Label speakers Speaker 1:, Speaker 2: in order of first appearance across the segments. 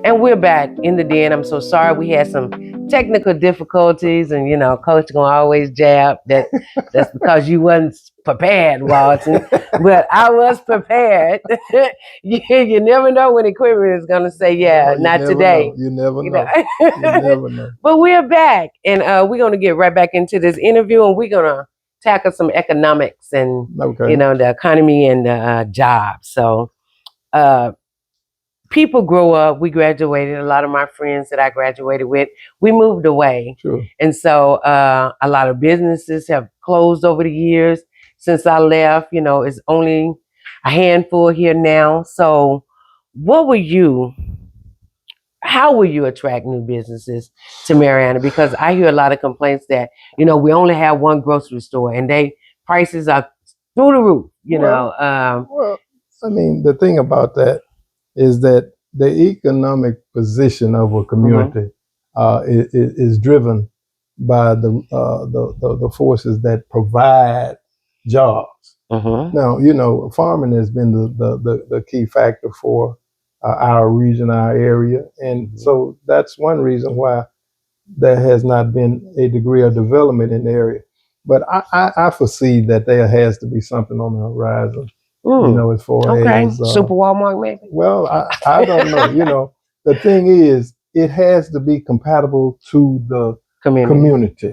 Speaker 1: And we're back in the den. I'm so sorry we had some technical difficulties, and Coach gonna always jab that's because you wasn't prepared, Walton. But I was prepared. You never know when equipment is gonna say, "Yeah, not today."
Speaker 2: You never know. You never know.
Speaker 1: But we're back, and we're gonna get right back into this interview, and we're gonna tackle some economics and the economy and jobs. So. People grow up. We graduated. A lot of my friends that I graduated with, we moved away.
Speaker 2: Sure.
Speaker 1: And so a lot of businesses have closed over the years since I left. It's only a handful here now. So how will you attract new businesses to Marianna? Because I hear a lot of complaints that, we only have one grocery store and prices are through the roof,
Speaker 2: Well, I mean, the thing about that is that the economic position of a community is driven by the forces that provide jobs. Now, farming has been the key factor for our region, our area, and so that's one reason why there has not been a degree of development in the area. But I foresee that there has to be something on the horizon. As far as
Speaker 1: Super Walmart, maybe.
Speaker 2: Well, I don't know. The thing is, it has to be compatible to the community.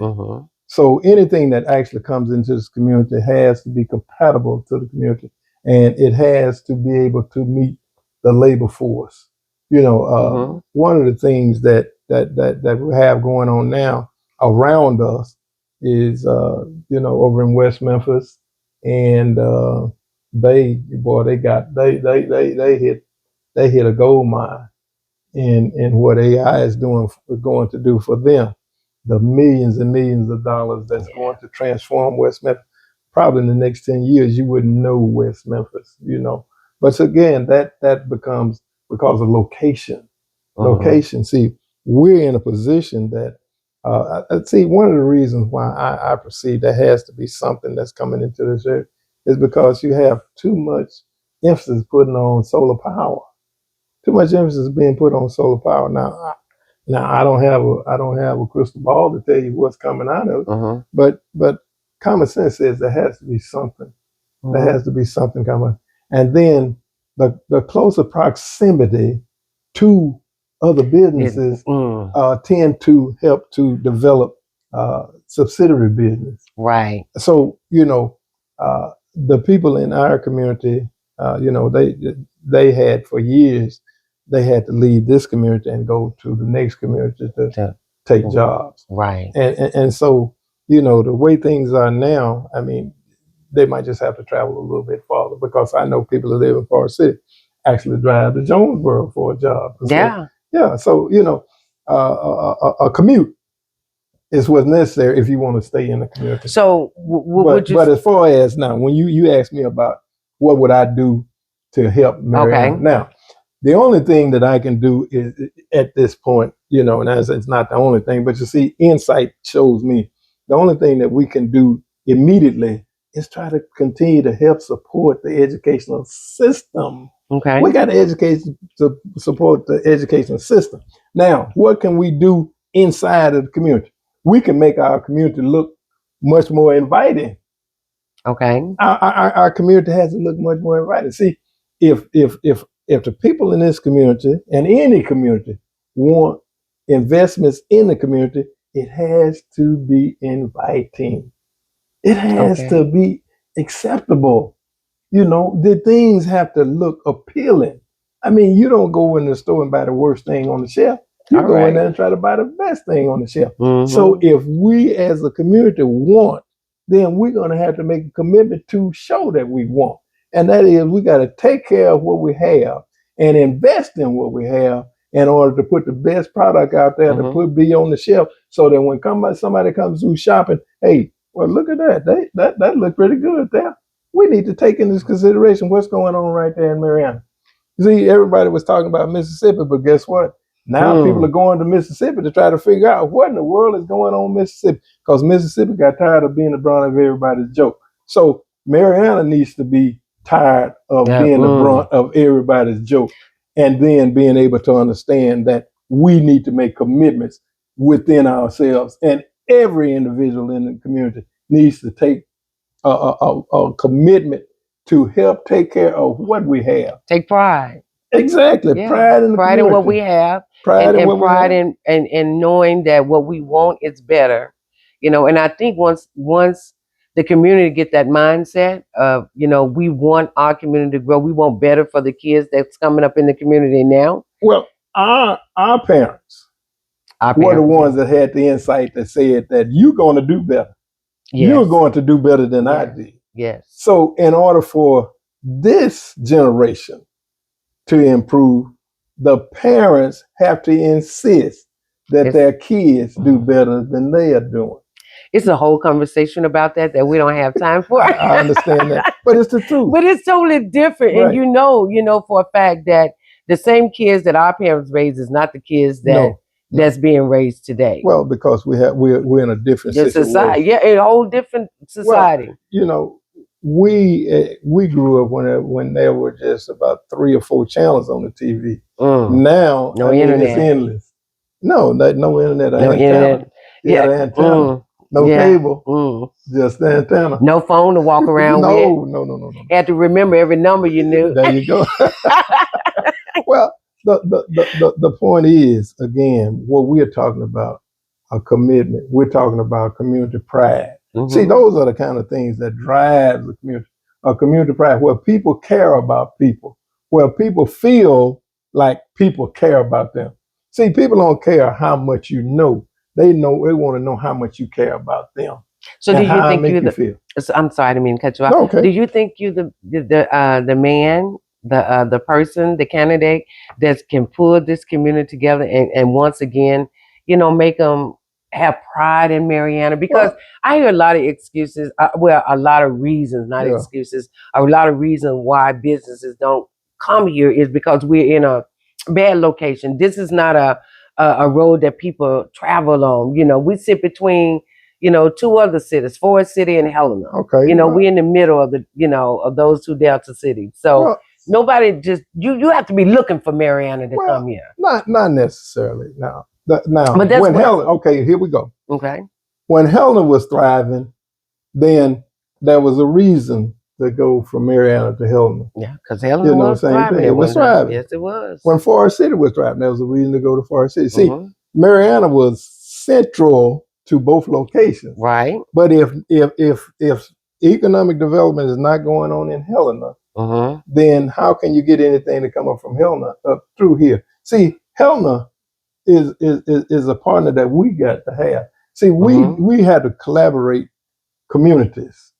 Speaker 2: So anything that actually comes into this community has to be compatible to the community, and it has to be able to meet the labor force. One of the things that we have going on now around us is over in West Memphis, and they hit a gold mine in what AI is going to do for them. The millions and millions of dollars that's going to transform West Memphis. Probably in the next 10 years, you wouldn't know West Memphis, But again, that becomes because of location. Location. See, we're in a position that, one of the reasons why I perceive there has to be something that's coming into this area is because you have too much emphasis putting on solar power. Too much emphasis being put on solar power. Now I don't have a crystal ball to tell you what's coming out of it. But common sense says there has to be something. There has to be something coming. And then the closer proximity to other businesses tend to help to develop subsidiary business.
Speaker 1: Right.
Speaker 2: So the people in our community, they had for years, they had to leave this community and go to the next community to take jobs.
Speaker 1: Right.
Speaker 2: And so, the way things are now, I mean, they might just have to travel a little bit farther, because I know people who live in Forest City actually drive to Jonesboro for a job. So, So, a commute is what's necessary if you want to stay in the community.
Speaker 1: So,
Speaker 2: but as far as now, when you ask me about what would I do to help Marianna, now, the only thing that I can do is at this point, and it's not the only thing, but you see, insight shows me the only thing that we can do immediately is try to continue to help support the educational system.
Speaker 1: Okay.
Speaker 2: We got to educate to support the educational system. Now, what can we do inside of the community? We can make our community look much more inviting.
Speaker 1: Okay.
Speaker 2: Our community has to look much more inviting. See, if the people in this community and any community want investments in the community, it has to be inviting. It has to be acceptable. The things have to look appealing. I mean, you don't go in the store and buy the worst thing on the shelf. You go in there and try to buy the best thing on the shelf. So if we as a community want, then we're going to have to make a commitment to show that we want. And that is, we got to take care of what we have and invest in what we have in order to put the best product out there to be on the shelf, so that when somebody comes through shopping, hey, well, look at that. That looked pretty good there. We need to take into consideration what's going on right there in Marianna. See, everybody was talking about Mississippi, but guess what? Now people are going to Mississippi to try to figure out what in the world is going on in Mississippi, because Mississippi got tired of being the brunt of everybody's joke. So Marianna needs to be tired of being the brunt of everybody's joke. and then being able to understand that we need to make commitments within ourselves, and every individual in the community needs to take a commitment to help take care of what we have.
Speaker 1: Take pride.
Speaker 2: Exactly.
Speaker 1: Yeah.
Speaker 2: Pride in the
Speaker 1: Pride
Speaker 2: community.
Speaker 1: in what we have.
Speaker 2: Pride in
Speaker 1: And
Speaker 2: what we
Speaker 1: pride
Speaker 2: have.
Speaker 1: in knowing that what we want is better. And I think once the community get that mindset of, we want our community to grow, we want better for the kids that's coming up in the community now.
Speaker 2: Well, our parents were the ones that had the insight that said that you're going to do better.
Speaker 1: Yes.
Speaker 2: You're going to do better than I did.
Speaker 1: Yes.
Speaker 2: So in order for this generation to improve, the parents have to insist that their kids do better than they are doing.
Speaker 1: It's a whole conversation about that we don't have time for.
Speaker 2: I understand that, but it's the truth.
Speaker 1: But it's totally different,
Speaker 2: Right.
Speaker 1: And for a fact that the same kids that our parents raised is not the kids that's being raised today.
Speaker 2: Well, because we're in a different situation.
Speaker 1: Society, yeah, a whole different society.
Speaker 2: Well, we grew up when there were just about 3 or 4 channels on the TV. Now,
Speaker 1: no internet.
Speaker 2: It's endless. No internet.
Speaker 1: No internet.
Speaker 2: Yeah, antenna. No cable. Just the antenna.
Speaker 1: No phone to walk around with.
Speaker 2: No.
Speaker 1: Had to remember every number you knew.
Speaker 2: There you go. Well, the point is, again, what we're talking about, a commitment. We're talking about community pride. See, those are the kind of things that drive the community. A community pride, where people care about people, where people feel like people care about them. See, people don't care how much you know. They want to know how much you care about them.
Speaker 1: So do you think
Speaker 2: you feel?
Speaker 1: I'm sorry, I didn't mean to cut you off.
Speaker 2: No, okay.
Speaker 1: Do you think you the man, the person, the candidate that can pull this community together and once again, make them have pride in Marianna? Because I hear a lot of excuses. A lot of reasons, not excuses. A lot of reasons why businesses don't come here is because we're in a bad location. This is not a road that people travel on. We sit between, 2 other cities, Forest City and Helena.
Speaker 2: Okay.
Speaker 1: We're in the middle of of those 2 Delta cities. So nobody just, you have to be looking for Marianna to come here.
Speaker 2: Not necessarily. Now, but when Helena, okay, here we go.
Speaker 1: Okay.
Speaker 2: When Helena was thriving, then there was a reason to go from Marianna to Helena.
Speaker 1: Yeah, because Helena was thriving.
Speaker 2: It was thriving.
Speaker 1: Yes, it was.
Speaker 2: When Forest City was thriving, there was a reason to go to Forest City. See, Marianna was central to both locations.
Speaker 1: Right.
Speaker 2: But if economic development is not going on in Helena, then how can you get anything to come up from Helena up through here? See, Helena is a partner that we got to have. See, we had to collaborate communities.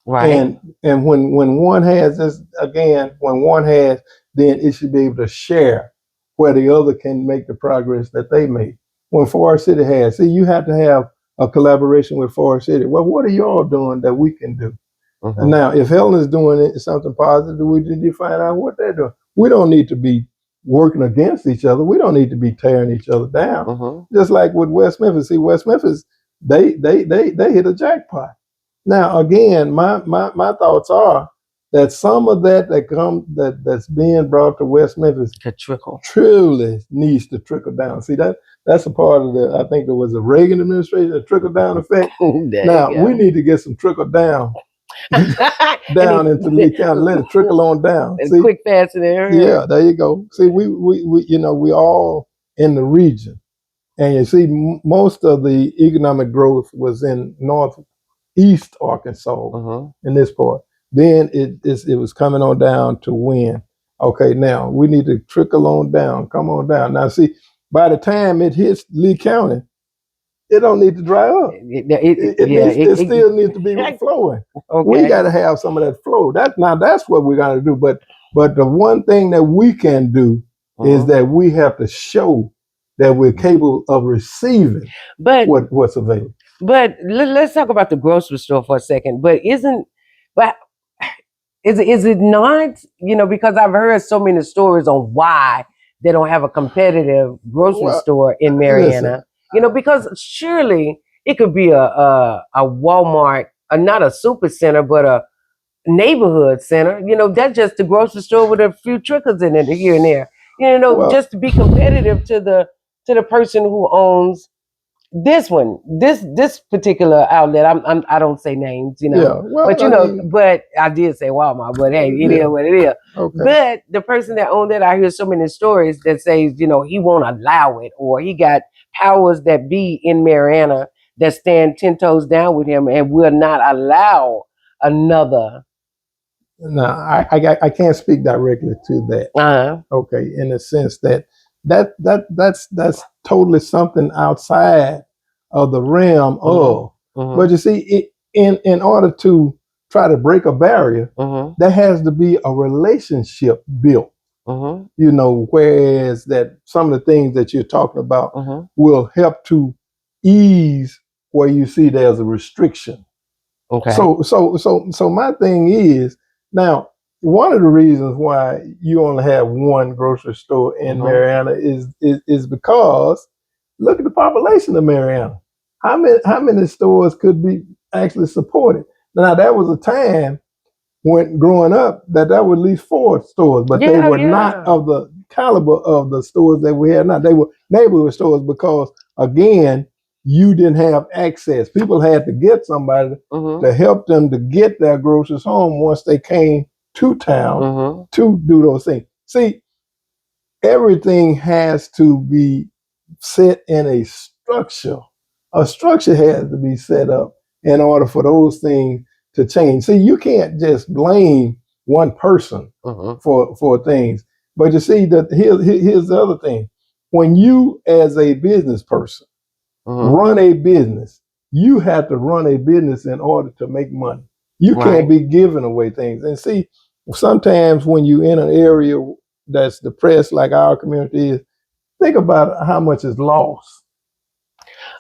Speaker 1: Right.
Speaker 2: And when one has this, again, when one has, then it should be able to share where the other can make the progress that they made. When Forest City has, see, you have to have a collaboration with Forest City. Well, what are y'all doing that we can do? And now, if Helena's doing something positive, we need to find out what they're doing. We don't need to be working against each other. We don't need to be tearing each other down. Just like with West Memphis. See, West Memphis, they hit a jackpot. Now, again, my thoughts are that some of that's being brought to West Memphis truly needs to trickle down. See, that's a part of I think there was a Reagan administration, a trickle down effect. Now we need to get some trickle down into Lee County. Let it trickle on down.
Speaker 1: See? Quick, fast, and area.
Speaker 2: Yeah, there you go. See, we all in the region, and you see most of the economic growth was in northeast Arkansas in this part. Then it was coming on down to Wynn. Okay, now we need to trickle on down. Come on down. Now, see, by the time it hits Lee County, it don't need to dry up. It still needs to be flowing. Okay. We got to have some of that flow. That's what we're going to do. But the one thing that we can do is that we have to show that we're capable of receiving what's available.
Speaker 1: But let's talk about the grocery store for a second. But is it not? Because I've heard so many stories on why they don't have a competitive grocery store in Marianna. Listen, because surely it could be a Walmart, not a super center, but a neighborhood center. That's just the grocery store with a few trickles in it here and there.
Speaker 2: Well,
Speaker 1: just to be competitive to the person who owns this one, this particular outlet. I don't say names,
Speaker 2: yeah. Well,
Speaker 1: but
Speaker 2: I mean,
Speaker 1: but I did say Walmart. But hey, it is
Speaker 2: yeah.
Speaker 1: what it is.
Speaker 2: Okay.
Speaker 1: But the person that owned it, I hear so many stories that says, he won't allow it, or he got powers that be in Marianna that stand 10 toes down with him and will not allow another.
Speaker 2: No, I can't speak directly to that.
Speaker 1: Uh-huh.
Speaker 2: Okay, in the sense that that's totally something outside of the realm of.
Speaker 1: Mm-hmm.
Speaker 2: But you see, in order to try to break a barrier,
Speaker 1: Mm-hmm.
Speaker 2: there has to be a relationship built.
Speaker 1: Mm-hmm.
Speaker 2: Whereas that some of the things that you're talking about
Speaker 1: Mm-hmm.
Speaker 2: will help to ease where you see there's a restriction.
Speaker 1: Okay.
Speaker 2: So my thing is now one of the reasons why you only have one grocery store in Marianna is because look at the population of Marianna. How many stores could be actually supported? Now there was a time when growing up that was at least 4 stores, but they were not of the caliber of the stores that we have now. They were neighborhood stores because again, you didn't have access. People had to get somebody to help them to get their groceries home once they came to town to do those things. See, everything has to be set in a structure. A structure has to be set up in order for those things to change. See, you can't just blame one person for things. But you see, that here's the other thing. When you, as a business person, run a business, you have to run a business in order to make money. You can't be giving away things. And see, sometimes when you're in an area that's depressed like our community is, think about how much is lost.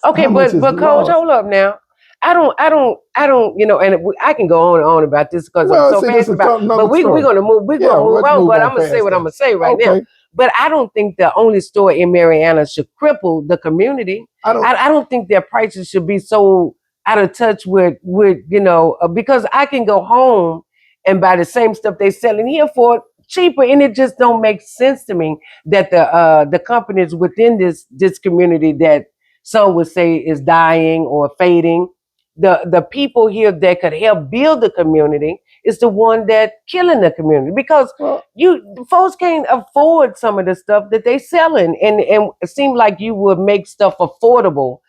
Speaker 1: Okay, but Coach, hold up now. I don't. And I can go on and on about this because I'm so passionate about. But we're gonna move. We're gonna move on. But I'm gonna say what I'm gonna say right now. But I don't think the only store in Marianna should cripple the community. I don't think their prices should be so out of touch with because I can go home and buy the same stuff they selling here for cheaper, and it just don't make sense to me that the companies within this community that some would say is dying or fading. The people here that could help build the community is the one that killing the community because folks can't afford some of the stuff that they selling, and it seemed like you would make stuff affordable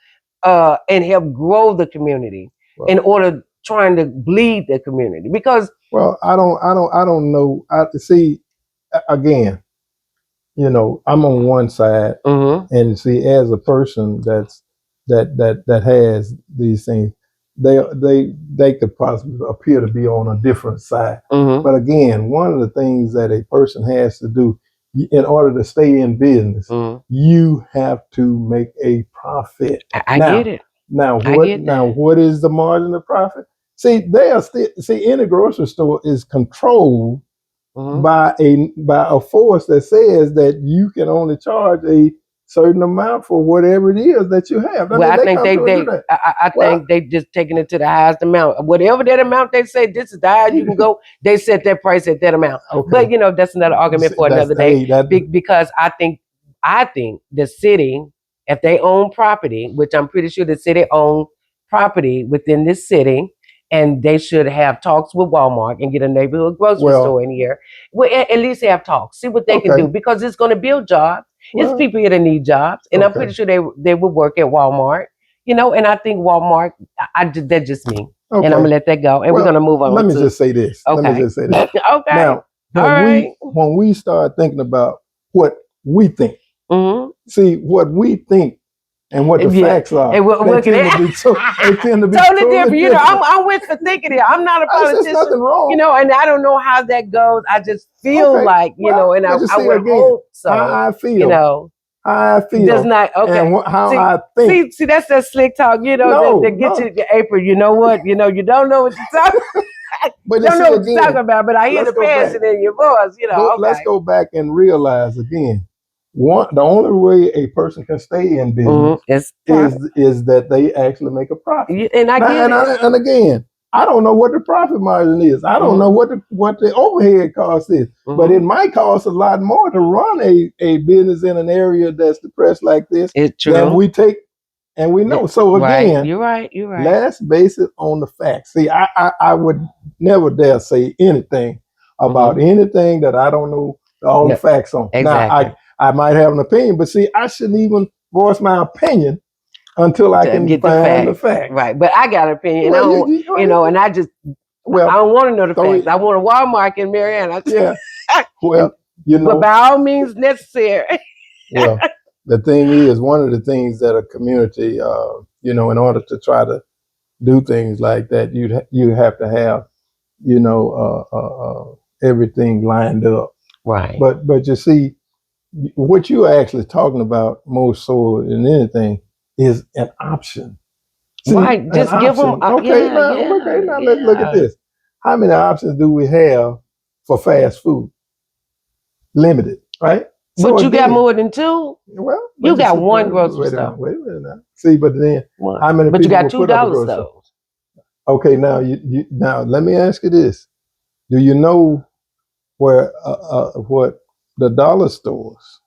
Speaker 1: and help grow the community in order trying to bleed the community because
Speaker 2: I don't know. I see again. I'm on one side, and see, as a person that has these things, they could possibly appear to be on a different side. But again, one of the things that a person has to do in order to stay in business, you have to make a profit.
Speaker 1: I get it.
Speaker 2: Now what is the margin of profit? See, any grocery store is controlled by a force that says that you can only charge a certain amount for whatever it is that you have.
Speaker 1: I think I think they just taking it to the highest amount. Whatever that amount they say, this is the highest you can go. They set that price at that amount. But that's another argument for another day. Because I think the city, if they own property, which I'm pretty sure the city own property within this city, and they should have talks with Walmart and get a neighborhood grocery store in here. Well, at least have talks, see what they can do because it's going to build jobs. It's people here that need jobs, and I'm pretty sure they would work at Walmart. And I think Walmart. That's just me, and I'm gonna let that go, and we're gonna move on.
Speaker 2: Let me just say this.
Speaker 1: Okay.
Speaker 2: Now, when we start thinking about what we think, see what we think and what the facts are. They tend to be
Speaker 1: totally different. I'm with the thinking here. I'm not a politician.
Speaker 2: There's nothing wrong.
Speaker 1: And I don't know how that goes. I just feel like, and I would hope so.
Speaker 2: How I feel. How I feel.
Speaker 1: Does not
Speaker 2: and I think.
Speaker 1: See, that's that slick talk, that gets you your apron. You know what? You don't know what you're talking about.
Speaker 2: But
Speaker 1: don't know what you're talking about, but I hear the passion in your voice,
Speaker 2: Let's go back and realize again. The only way a person can stay in business is that they actually make a profit.
Speaker 1: And I get it.
Speaker 2: And again, I don't know what the profit margin is. I don't know what the overhead cost is. But it might cost a lot more to run a business in an area that's depressed like this than we take, and we know. So again,
Speaker 1: you're right.
Speaker 2: Let's base it on the facts. See, I would never dare say anything about anything that I don't know all the facts on.
Speaker 1: Exactly.
Speaker 2: Now, I might have an opinion, but see, I shouldn't even voice my opinion until I can
Speaker 1: get
Speaker 2: find the facts.
Speaker 1: Right, but I got an opinion,
Speaker 2: Well,
Speaker 1: and and I just, I don't want to know the facts. I want a Walmart in Marianna.
Speaker 2: Yeah. Well,
Speaker 1: but by all means necessary.
Speaker 2: Well, the thing is, one of the things that a community, in order to try to do things like that, you have to have, everything lined up.
Speaker 1: Right.
Speaker 2: But you see, what you're actually talking about more so than anything is an option. See,
Speaker 1: right. Just give them.
Speaker 2: Okay, now let's look at this. How many options do we have for fast food? Limited, right?
Speaker 1: So but you got more than two.
Speaker 2: Well,
Speaker 1: you got one grocery store.
Speaker 2: Wait a minute now. See, but then how many?
Speaker 1: But
Speaker 2: people
Speaker 1: you got $2 stores.
Speaker 2: Okay, now now let me ask you this: do you know where what the dollar stores?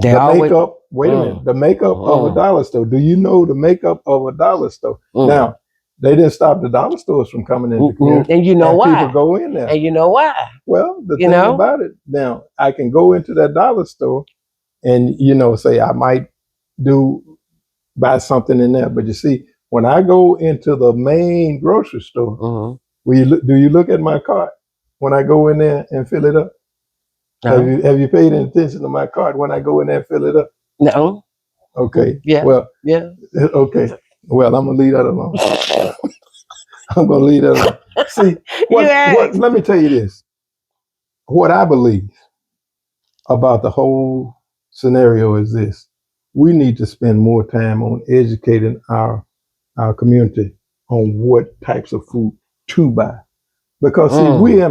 Speaker 1: They always,
Speaker 2: makeup. Wait a minute. The makeup of a dollar store. Do you know the makeup of a dollar store? Now, they didn't stop the dollar stores from coming in the community.
Speaker 1: And you know why?
Speaker 2: People go in there.
Speaker 1: And you know why?
Speaker 2: Well, the thing about it, now, I can go into that dollar store and, say I might buy something in there. But you see, when I go into the main grocery store, do you look at my cart when I go in there and fill it up? No. Have you paid any attention to my cart when I go in there and fill it up?
Speaker 1: No.
Speaker 2: Okay.
Speaker 1: Yeah.
Speaker 2: Well.
Speaker 1: Yeah.
Speaker 2: Okay. Well, I'm gonna leave that alone. I'm gonna leave that alone. See, let me tell you this. What I believe about the whole scenario is this: we need to spend more time on educating our community on what types of food to buy. Because see, we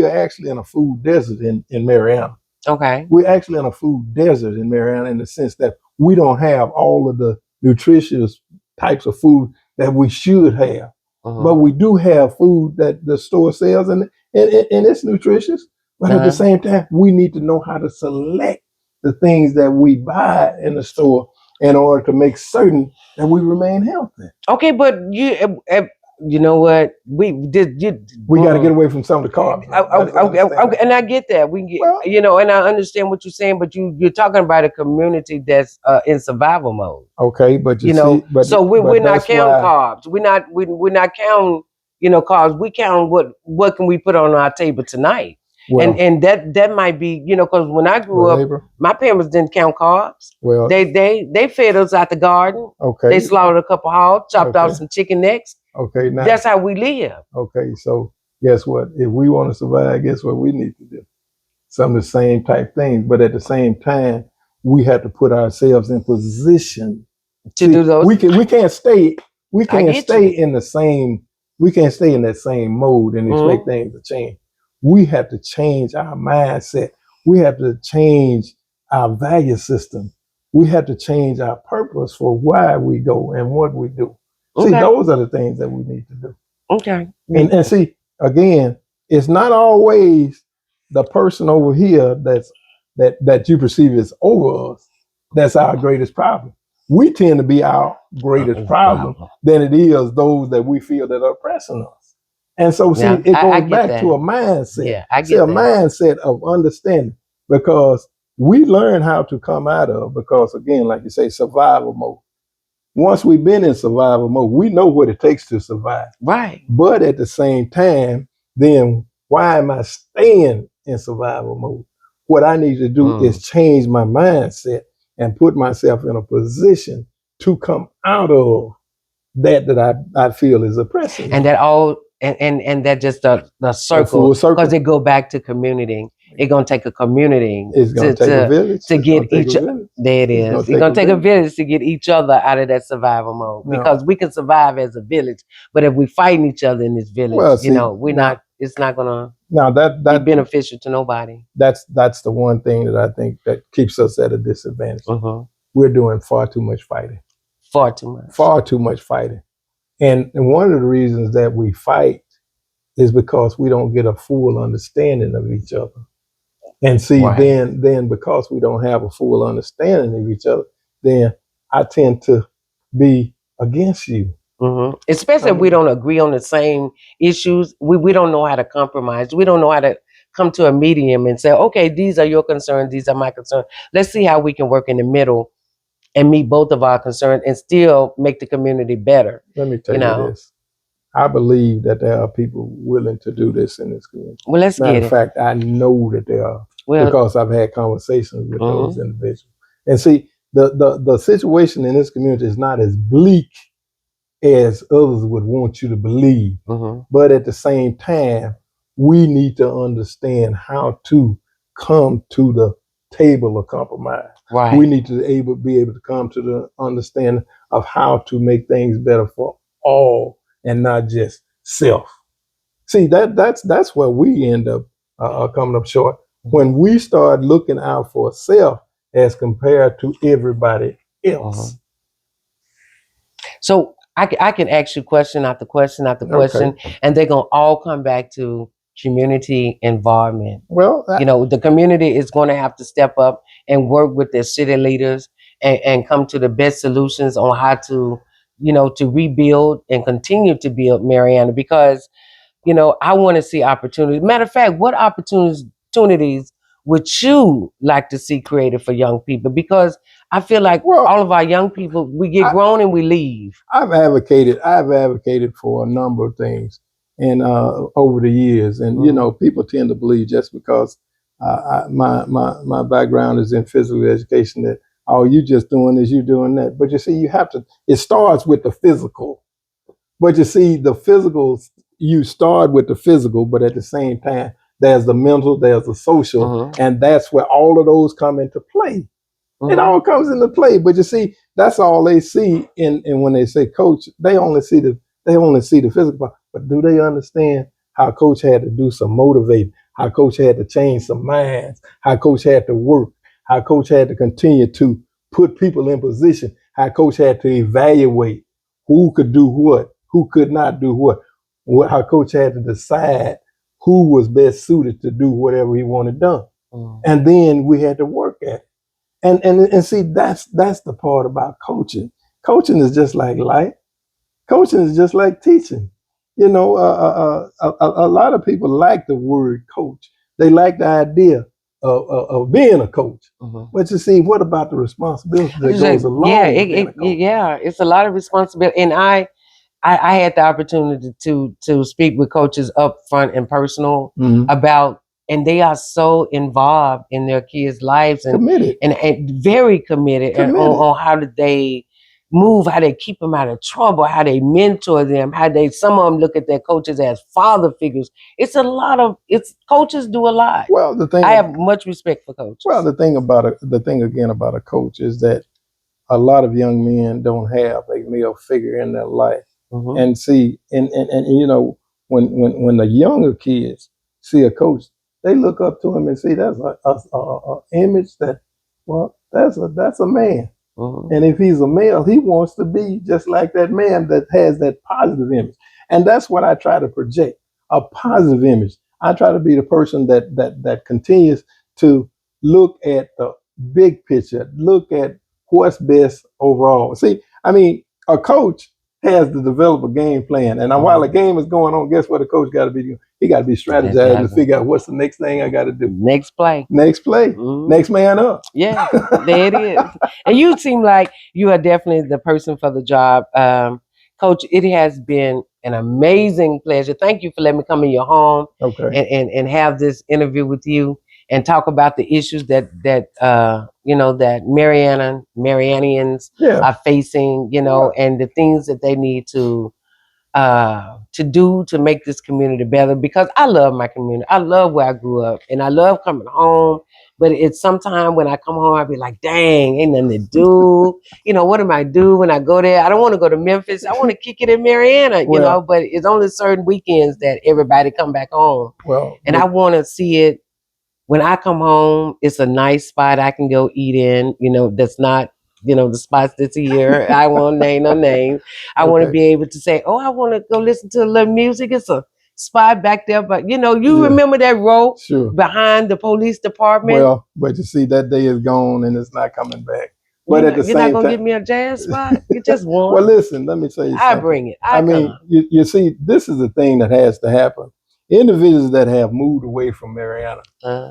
Speaker 2: are actually in a food desert in Marianna.
Speaker 1: Okay.
Speaker 2: We're actually in a food desert in Marianna in the sense that we don't have all of the nutritious types of food that we should have. But we do have food that the store sells and it's nutritious. But at the same time, we need to know how to select the things that we buy in the store in order to make certain that we remain healthy.
Speaker 1: Okay, but you know what? We got
Speaker 2: to get away from some of the carbs.
Speaker 1: Okay, and I get that. We get, and I understand what you're saying, but you're talking about a community that's in survival mode.
Speaker 2: Okay, but
Speaker 1: so we're not counting carbs. We're not counting, carbs. We count what can we put on our table tonight. Well, and that might be, because when I grew up, my parents didn't count carbs. Well, they fed us out the garden.
Speaker 2: Okay,
Speaker 1: they slaughtered a couple hogs, chopped off some chicken necks.
Speaker 2: Okay, now
Speaker 1: that's how we live.
Speaker 2: Okay, so guess what? If we want to survive, guess what we need to do? Some of the same type things, but at the same time, we have to put ourselves in position
Speaker 1: to do those.
Speaker 2: We can't stay in the same. We can't stay in that same mode and expect things to change. We have to change our mindset. We have to change our value system. We have to change our purpose for why we go and what we do. Okay. See, those are the things that we need to do.
Speaker 1: Okay.
Speaker 2: And see, again, it's not always the person over here that you perceive as over us that's our greatest problem. We tend to be our greatest problem than it is those that we feel that are oppressing us. And so, see, it goes back to a mindset.
Speaker 1: Yeah, I get
Speaker 2: a mindset of understanding, because we learn how to come out of, because again, like you say, survival mode. Once we've been in survival mode, we know what it takes to survive.
Speaker 1: Right.
Speaker 2: But at the same time, then why am I staying in survival mode? What I need to do is change my mindset and put myself in a position to come out of that I feel is oppressing.
Speaker 1: And that all and that just the circle, because it go back to community. It's gonna take a community.
Speaker 2: It's gonna take a village
Speaker 1: to get each. There it is. It's gonna take a village to get each other out of that survival mode. Because we can survive as a village, but if we fighting each other in this village, we're not. It's not gonna be beneficial to nobody.
Speaker 2: That's the one thing that I think that keeps us at a disadvantage. We're doing far too much fighting.
Speaker 1: Far too much.
Speaker 2: Far too much fighting. And one of the reasons that we fight is because we don't get a full understanding of each other. And see,
Speaker 1: Right.
Speaker 2: then because we don't have a full understanding of each other, then I tend to be against you.
Speaker 1: Especially if we don't agree on the same issues, we don't know how to compromise. We don't know how to come to a medium and say, okay, these are your concerns, these are my concerns. Let's see how we can work in the middle and meet both of our concerns and still make the community better.
Speaker 2: Let me tell you this. I believe that there are people willing to do this in this community.
Speaker 1: Well, let's
Speaker 2: Matter
Speaker 1: get
Speaker 2: of
Speaker 1: it.
Speaker 2: fact, I know that there are because I've had conversations with those individuals. And see, the situation in this community is not as bleak as others would want you to believe. But at the same time, we need to understand how to come to the table of compromise.
Speaker 1: Right.
Speaker 2: We need to be able to come to the understanding of how to make things better for all and not just self. See, that's where we end up coming up short when we start looking out for self as compared to everybody else.
Speaker 1: So I can ask you question after question after question, and they're gonna all come back to community involvement.
Speaker 2: Well,
Speaker 1: the community is going to have to step up and work with their city leaders and come to the best solutions on how to, to rebuild and continue to build Marianna, because I want to see opportunities. Matter of fact, what opportunities would you like to see created for young people? Because I feel like all of our young people, we get grown and we leave.
Speaker 2: I've advocated for a number of things, and over the years, and people tend to believe just because my background is in physical education that you just doing this, you doing that. But you see, you have to. It starts with the physical. But you see, the physical, you start with the physical, but at the same time, there's the mental, there's the social, and that's where all of those come into play. It all comes into play. But you see, that's all they see in when they say coach, they only see the physical part. But do they understand how coach had to do some motivating, how coach had to change some minds, how coach had to work, how coach had to continue to put people in position, how coach had to evaluate who could do what, who could not do what, how coach had to decide who was best suited to do whatever he wanted done. And then we had to work at it. And see, that's the part about coaching. Coaching is just like life. Coaching is just like teaching. A lot of people like the word coach. They like the idea of being a coach. But you see, what about the responsibility that goes along with being a coach?
Speaker 1: Yeah, it's a lot of responsibility. And I had the opportunity to speak with coaches up front and personal about, and they are so involved in their kids' lives and
Speaker 2: committed.
Speaker 1: And very committed. On how did they move, how they keep them out of trouble, how they mentor them, some of them look at their coaches as father figures. Coaches do a lot.
Speaker 2: Well,
Speaker 1: I have much respect for coaches.
Speaker 2: Well, the thing again about a coach is that a lot of young men don't have a male figure in their life. And see, and when the younger kids see a coach, they look up to him and see that's a image that, well, that's a man. And if he's a male, he wants to be just like that man that has that positive image. And that's what I try to project, a positive image. I try to be the person that continues to look at the big picture, look at what's best overall. See, I mean, a coach has to develop a game plan. And while the game is going on, guess what a coach got to be doing? He got to be strategizing to figure out what's the next thing I got to do.
Speaker 1: Next play.
Speaker 2: Next man up.
Speaker 1: Yeah, there it is. And you seem like you are definitely the person for the job. Coach, it has been an amazing pleasure. Thank you for letting me come in your home and have this interview with you and talk about the issues that Mariannians are facing, and the things that they need to do to make this community better, because I love my community. I love where I grew up and I love coming home. But it's sometimes when I come home, I be like, dang, ain't nothing to do. What am I do when I go there? I don't want to go to Memphis. I want to kick it in Marianna, but it's only certain weekends that everybody come back home. And I want to see it. When I come home, it's a nice spot I can go eat in, that's not the spots that's here. I won't name no names. I want to
Speaker 2: Okay.
Speaker 1: be able to say, oh, I want to go listen to a little music. It's a spot back there, but you
Speaker 2: Yeah.
Speaker 1: remember that row
Speaker 2: Sure.
Speaker 1: behind the police department?
Speaker 2: Well, but you see, that day is gone and it's not coming back. But
Speaker 1: You're
Speaker 2: at the
Speaker 1: not, you're not
Speaker 2: same
Speaker 1: gonna give
Speaker 2: time,
Speaker 1: me a jazz spot. You just
Speaker 2: well,
Speaker 1: want.
Speaker 2: listen, let me tell you
Speaker 1: I
Speaker 2: something.
Speaker 1: bring it.
Speaker 2: I
Speaker 1: I
Speaker 2: mean,
Speaker 1: come.
Speaker 2: you see, this is the thing that has to happen. Individuals that have moved away from Marianna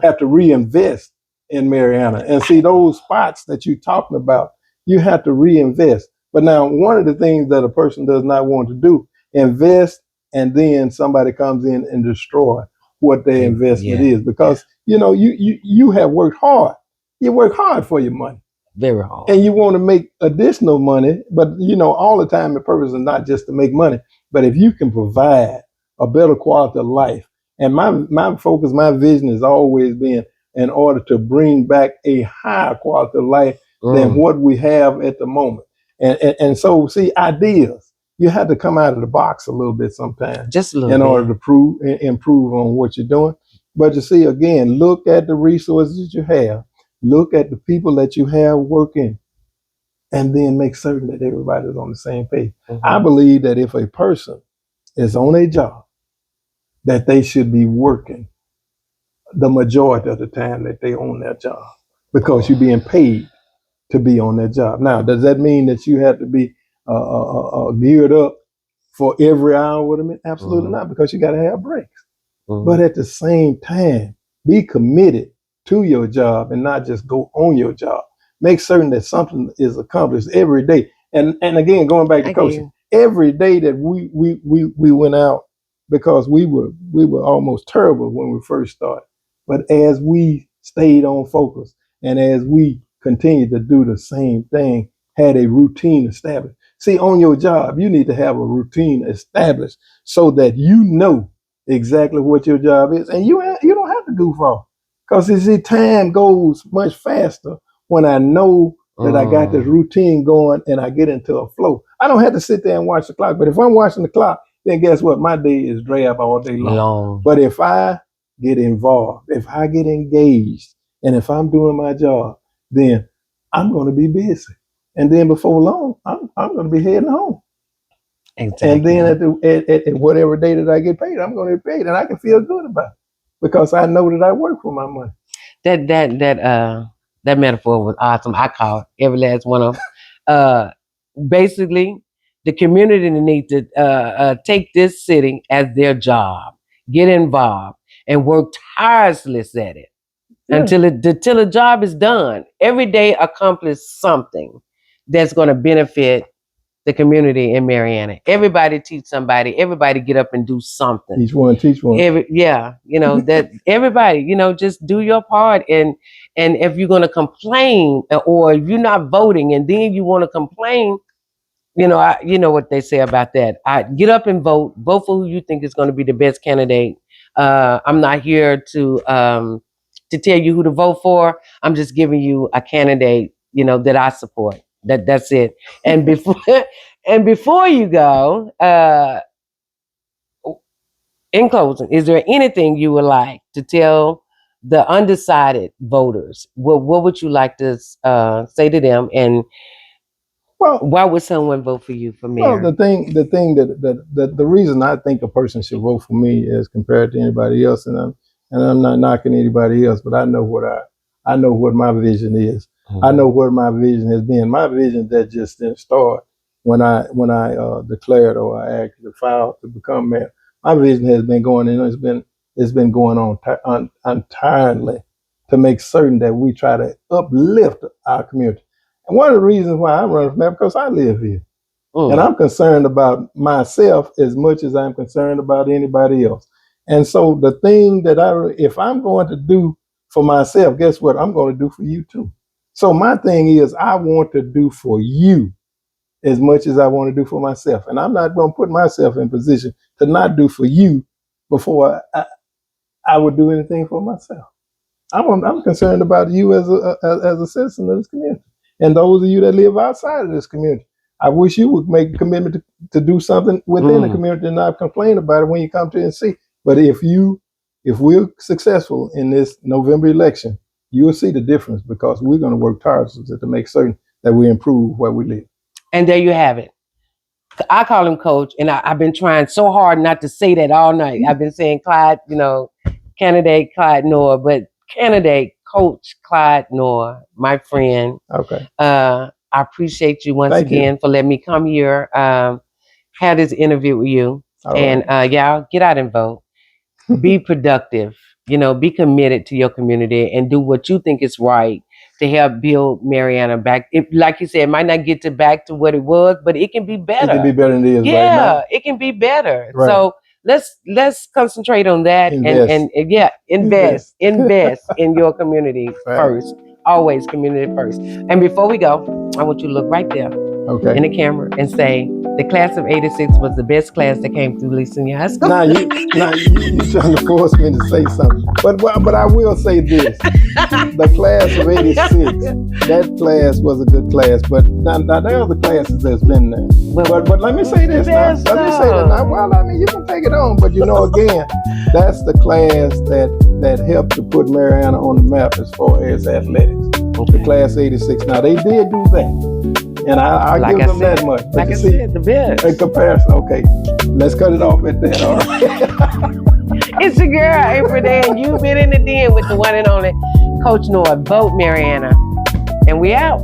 Speaker 2: have to reinvest in Marianna. And see, those spots that you're talking about, you have to reinvest. But now, one of the things that a person does not want to do, invest, and then somebody comes in and destroy what their investment is. Because, you have worked hard. You work hard for your money.
Speaker 1: Very hard.
Speaker 2: And you want to make additional money, but all the time the purpose is not just to make money, but if you can provide a better quality of life. And my focus, my vision has always been in order to bring back a higher quality of life than what we have at the moment. And so, see, ideas, you have to come out of the box a little bit sometimes,
Speaker 1: just a little
Speaker 2: in order to improve on what you're doing. But you see, again, look at the resources you have. Look at the people that you have working, and then make certain that everybody's on the same page. I believe that if a person is on a job, that they should be working the majority of the time that they own their job, because you're being paid to be on that job. Now, does that mean that you have to be geared up for every hour with them? Absolutely not, because you got to have breaks. But at the same time, be committed to your job and not just go on your job. Make certain that something is accomplished every day. And again, going back to coaching, every day that we went out, because we were almost terrible when we first started. But as we stayed on focus, and as we continued to do the same thing, had a routine established. See, on your job, you need to have a routine established so that you know exactly what your job is, and you don't have to goof off, because you see, time goes much faster when I know that I got this routine going and I get into a flow. I don't have to sit there and watch the clock, but if I'm watching the clock, then guess what? My day is drab all day long. But if I get involved, if I get engaged, and if I'm doing my job, then I'm going to be busy, and then before long, I'm going to be heading home. Exactly. And then at whatever day that I get paid, I'm going to get paid, and I can feel good about it because I know that I work for my money.
Speaker 1: That metaphor was awesome. I call every last one of them. Basically, the community needs to take this city as their job, get involved, and work tirelessly at it until the job is done. Every day, accomplish something that's going to benefit the community in Marianna. Everybody teach somebody. Everybody get up and do something.
Speaker 2: Each one teach one.
Speaker 1: That everybody, just do your part. And if you're going to complain, or if you're not voting, and then you want to complain, you know what they say about that. I get up and vote. Vote for who you think is going to be the best candidate. I'm not here to tell you who to vote for. I'm just giving you a candidate, that I support. That's it. And before you go, in closing, is there anything you would like to tell the undecided voters? What would you like to say to them? And why would someone vote for you for mayor?
Speaker 2: Well, the thing that the reason I think a person should vote for me is compared to anybody else, and I'm not knocking anybody else, but I know what my vision is. I know what my vision has been. My vision that just didn't start when I declared, or I actually filed to become mayor. My vision has been going, it's been going on entirely to make certain that we try to uplift our community. And one of the reasons why I'm running for mayor, because I live here. And I'm concerned about myself as much as I'm concerned about anybody else. And so the thing that if I'm going to do for myself, guess what? I'm going to do for you too. So my thing is, I want to do for you as much as I want to do for myself. And I'm not going to put myself in position to not do for you before I would do anything for myself. I'm concerned about you as a citizen of this community, and those of you that live outside of this community. I wish you would make a commitment to do something within the community and not complain about it when you come to and see. But if we're successful in this November election, you will see the difference, because we're going to work tirelessly to make certain that we improve where we live.
Speaker 1: And there you have it. I call him Coach, and I've been trying so hard not to say that all night. I've been saying Clyde, candidate Clyde Noel, but candidate Coach Clyde Noel, my friend.
Speaker 2: Okay.
Speaker 1: I appreciate you once again for letting me come here, have this interview with you. All and right. Y'all get out and vote. Be productive. Be committed to your community and do what you think is right to help build Marianna back. Like you said, it might not get back to what it was, but it can be better.
Speaker 2: It can be better than it is right now.
Speaker 1: Yeah, it can be better. Right. So let's concentrate on that and invest in your community first. Always community first. And before we go, I want you to look right there in the camera and say, the class of 86 was the best class that came through Lee Senior High School.
Speaker 2: Now you trying to force me to say something. But I will say this. The class of 86, that class was a good class. But now there are other classes that's been there. But let me say this now. Let me say that now. Well, I mean, you can take it on. But again, that's the class that helped to put Marianna on the map as far as athletics. Okay. The class 86. Now, they did do that. And I give them that much. But
Speaker 1: like I said, the best.
Speaker 2: In comparison, okay. Let's cut it off at that. All right.
Speaker 1: It's your girl, April Day, and you've been in the den with the one and only Coach Noel. Vote Marianna. And we out.